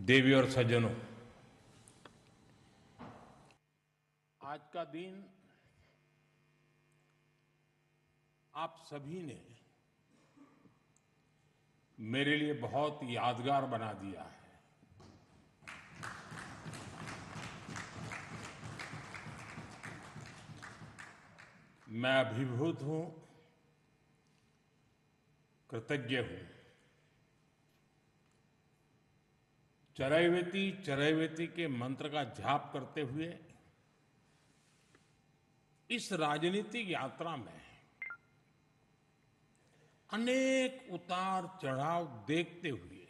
देवी और सज्जनों, आज का दिन आप सभी ने मेरे लिए बहुत यादगार बना दिया है। मैं अभिभूत हूं, कृतज्ञ हूं। चरैवेति चरैवेति के मंत्र का जाप करते हुए इस राजनीतिक यात्रा में अनेक उतार चढ़ाव देखते हुए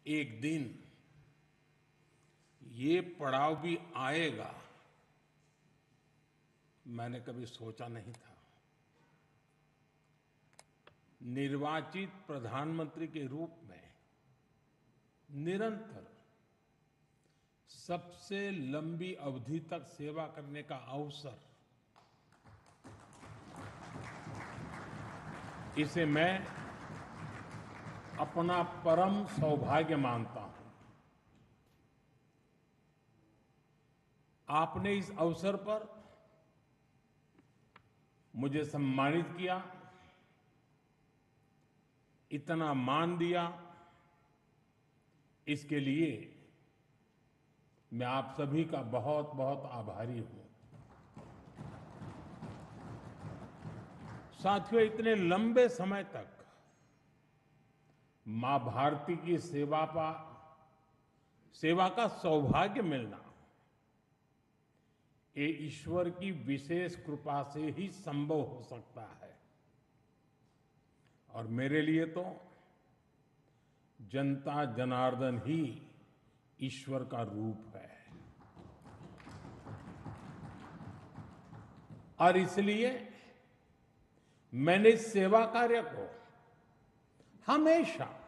एक दिन ये पड़ाव भी आएगा, मैंने कभी सोचा नहीं था। निर्वाचित प्रधानमंत्री के रूप में निरंतर सबसे लंबी अवधि तक सेवा करने का अवसर, इसे मैं अपना परम सौभाग्य मानता हूं। आपने इस अवसर पर मुझे सम्मानित किया, इतना मान दिया, इसके लिए मैं आप सभी का बहुत बहुत आभारी हूं। साथियों, इतने लंबे समय तक मां भारती की सेवा का सौभाग्य मिलना, ये ईश्वर की विशेष कृपा से ही संभव हो सकता है। और मेरे लिए तो जनता जनार्दन ही ईश्वर का रूप है। और इसलिए मैंने इस सेवा कार्य को हमेशा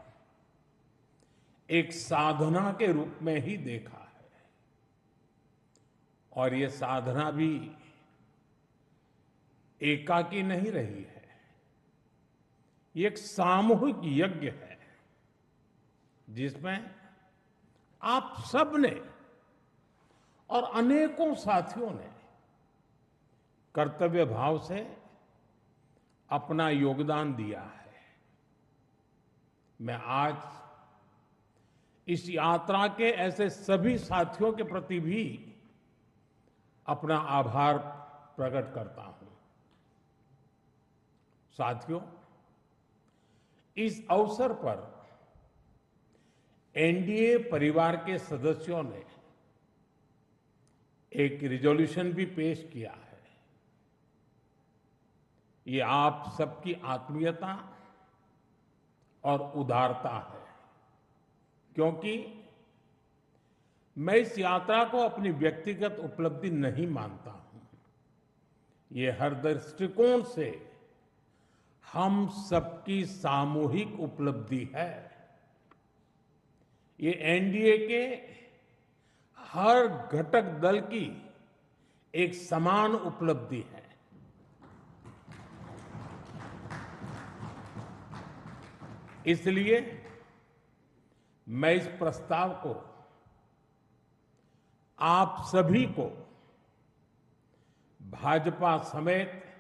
एक साधना के रूप में ही देखा है। और ये साधना भी एकाकी नहीं रही है, ये एक सामूहिक यज्ञ है जिसमें आप सबने और अनेकों साथियों ने कर्तव्य भाव से अपना योगदान दिया है। मैं आज इस यात्रा के ऐसे सभी साथियों के प्रति भी अपना आभार प्रकट करता हूं। साथियों, इस अवसर पर एनडीए परिवार के सदस्यों ने एक रिजोल्यूशन भी पेश किया है। ये आप सबकी आत्मीयता और उदारता है, क्योंकि मैं इस यात्रा को अपनी व्यक्तिगत उपलब्धि नहीं मानता हूं। ये हर दृष्टिकोण से हम सबकी सामूहिक उपलब्धि है। ये एनडीए के हर घटक दल की एक समान उपलब्धि है। इसलिए मैं इस प्रस्ताव को आप सभी को, भाजपा समेत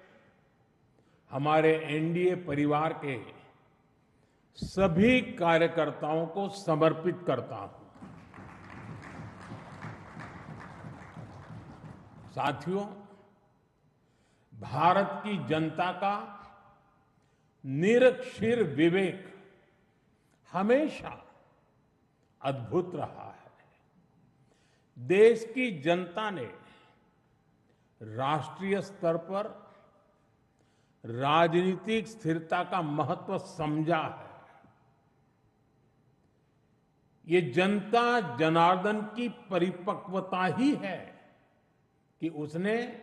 हमारे एनडीए परिवार के सभी कार्यकर्ताओं को समर्पित करता हूं। साथियों, भारत की जनता का निरक्षीर विवेक हमेशा अद्भुत रहा है। देश की जनता ने राष्ट्रीय स्तर पर राजनीतिक स्थिरता का महत्व समझा है। ये जनता जनार्दन की परिपक्वता ही है कि उसने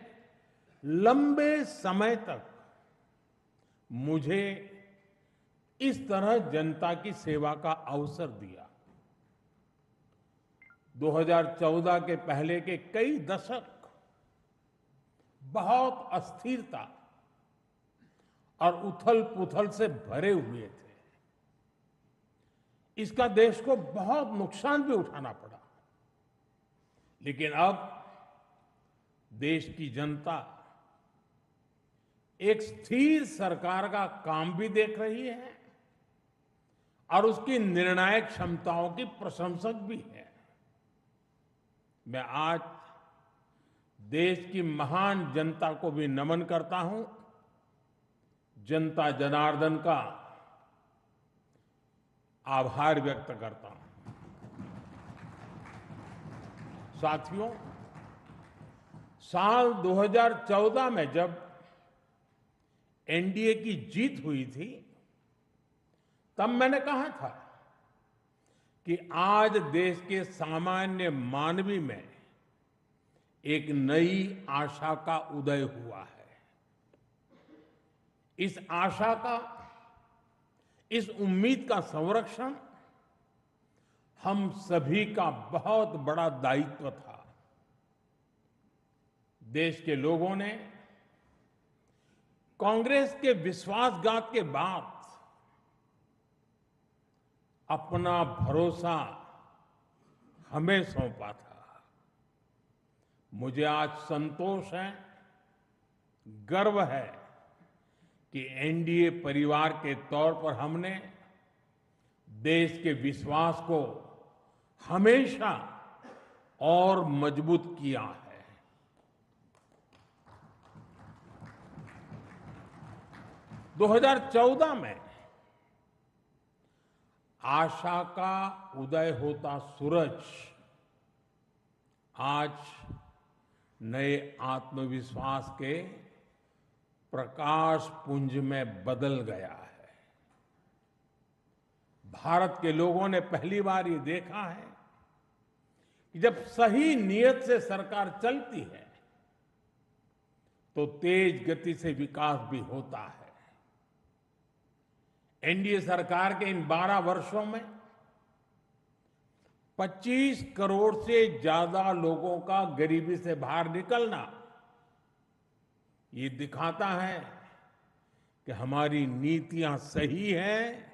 लंबे समय तक मुझे इस तरह जनता की सेवा का अवसर दिया। 2014 के पहले के कई दशक बहुत अस्थिरता और उथल-पुथल से भरे हुए थे। इसका देश को बहुत नुकसान भी उठाना पड़ा। लेकिन अब देश की जनता एक स्थिर सरकार का काम भी देख रही है और उसकी निर्णायक क्षमताओं की प्रशंसक भी है। मैं आज देश की महान जनता को भी नमन करता हूं, जनता जनार्दन का आभार व्यक्त करता हूं। साथियों, साल 2014 में जब एनडीए की जीत हुई थी, तब मैंने कहा था कि आज देश के सामान्य मानवी में एक नई आशा का उदय हुआ है। इस आशा का, इस उम्मीद का संरक्षण हम सभी का बहुत बड़ा दायित्व था। देश के लोगों ने कांग्रेस के विश्वासघात के बाद अपना भरोसा हमें सौंपा था। मुझे आज संतोष है, गर्व है कि एनडीए परिवार के तौर पर हमने देश के विश्वास को हमेशा और मजबूत किया है। 2014 में आशा का उदय होता सूरज आज नए आत्मविश्वास के प्रकाश पुंज में बदल गया है। भारत के लोगों ने पहली बार ये देखा है कि जब सही नीयत से सरकार चलती है तो तेज गति से विकास भी होता है। एनडीए सरकार के इन 12 वर्षों में 25 करोड़ से ज्यादा लोगों का गरीबी से बाहर निकलना ये दिखाता है कि हमारी नीतियां सही हैं,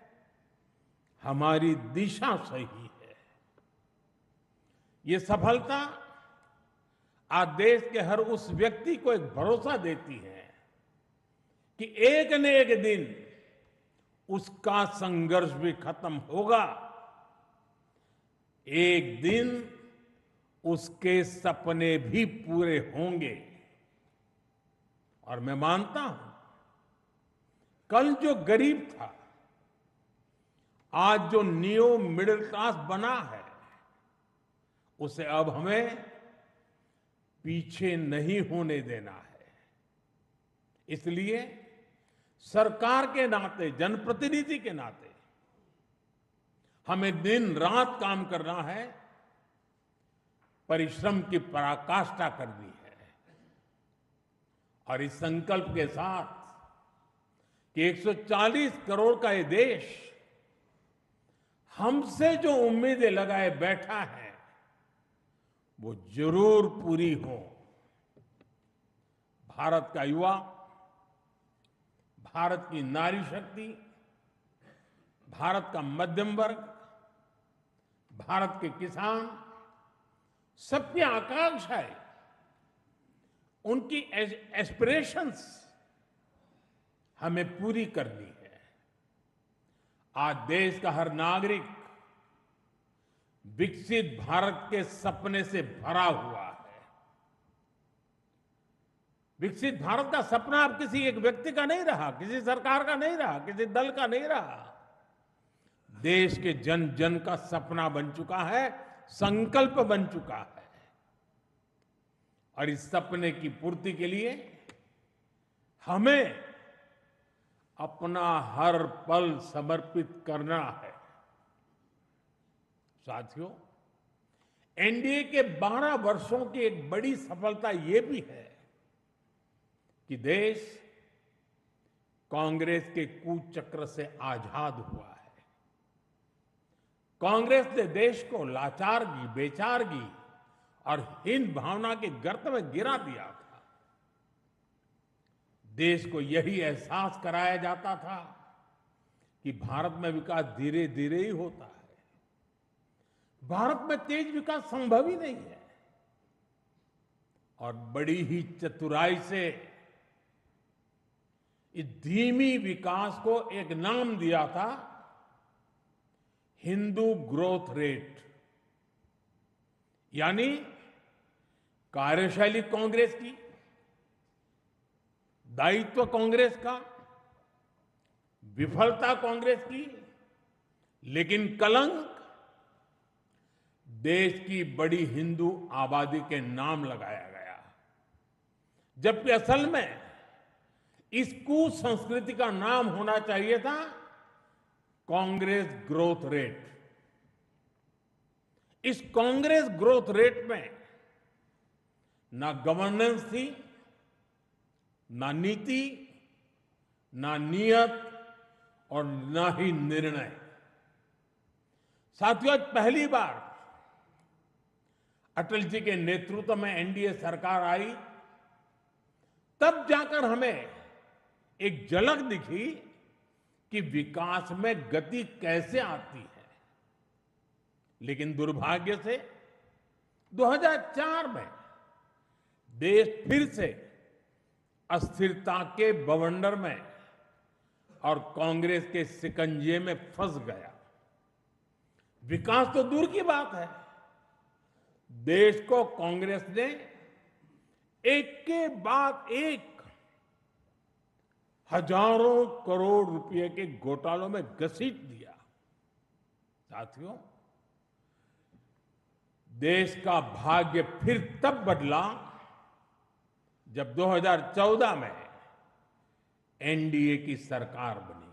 हमारी दिशा सही है। ये सफलता आज देश के हर उस व्यक्ति को एक भरोसा देती है कि एक न एक दिन उसका संघर्ष भी खत्म होगा, एक दिन उसके सपने भी पूरे होंगे। और मैं मानता हूं, कल जो गरीब था आज जो न्यू मिडिल क्लास बना है, उसे अब हमें पीछे नहीं होने देना है। इसलिए सरकार के नाते, जनप्रतिनिधि के नाते हमें दिन रात काम करना है, परिश्रम की पराकाष्ठा करनी है। और इस संकल्प के साथ कि 140 करोड़ का ये देश हमसे जो उम्मीदें लगाए बैठा है वो जरूर पूरी हो। भारत का युवा, भारत की नारी शक्ति, भारत का मध्यम वर्ग, भारत के किसान, सबकी आकांक्षाएं, उनकी एस्पिरेशंस हमें पूरी करनी है। आज देश का हर नागरिक विकसित भारत के सपने से भरा हुआ है। विकसित भारत का सपना अब किसी एक व्यक्ति का नहीं रहा, किसी सरकार का नहीं रहा, किसी दल का नहीं रहा। देश के जन जन का सपना बन चुका है, संकल्प बन चुका है। और इस सपने की पूर्ति के लिए हमें अपना हर पल समर्पित करना है। साथियों, एनडीए के 12 वर्षों की एक बड़ी सफलता यह भी है कि देश कांग्रेस के कुचक्र से आजाद हुआ है। कांग्रेस ने देश को लाचारगी, बेचारगी और हीन भावना के गर्त में गिरा दिया था। देश को यही एहसास कराया जाता था कि भारत में विकास धीरे धीरे ही होता है, भारत में तेज विकास संभव ही नहीं है। और बड़ी ही चतुराई से इस धीमी विकास को एक नाम दिया था, हिंदू ग्रोथ रेट। यानी कार्यशैली कांग्रेस की, दायित्व कांग्रेस का, विफलता कांग्रेस की, लेकिन कलंक देश की बड़ी हिंदू आबादी के नाम लगाया गया। जबकि असल में इस कुसंस्कृति का नाम होना चाहिए था कांग्रेस ग्रोथ रेट। इस कांग्रेस ग्रोथ रेट में ना गवर्नेंस थी, ना नीति, ना नियत और ना ही निर्णय। साथियों, आज पहली बार अटल जी के नेतृत्व में एनडीए सरकार आई, तब जाकर हमें एक झलक दिखी कि विकास में गति कैसे आती है। लेकिन दुर्भाग्य से 2004 में देश फिर से अस्थिरता के बवंडर में और कांग्रेस के शिकंजे में फंस गया। विकास तो दूर की बात है, देश को कांग्रेस ने एक के बाद एक हजारों करोड़ रुपए के घोटालों में घसीट दिया। साथियों, देश का भाग्य फिर तब बदला जब 2014 में एनडीए की सरकार बनी।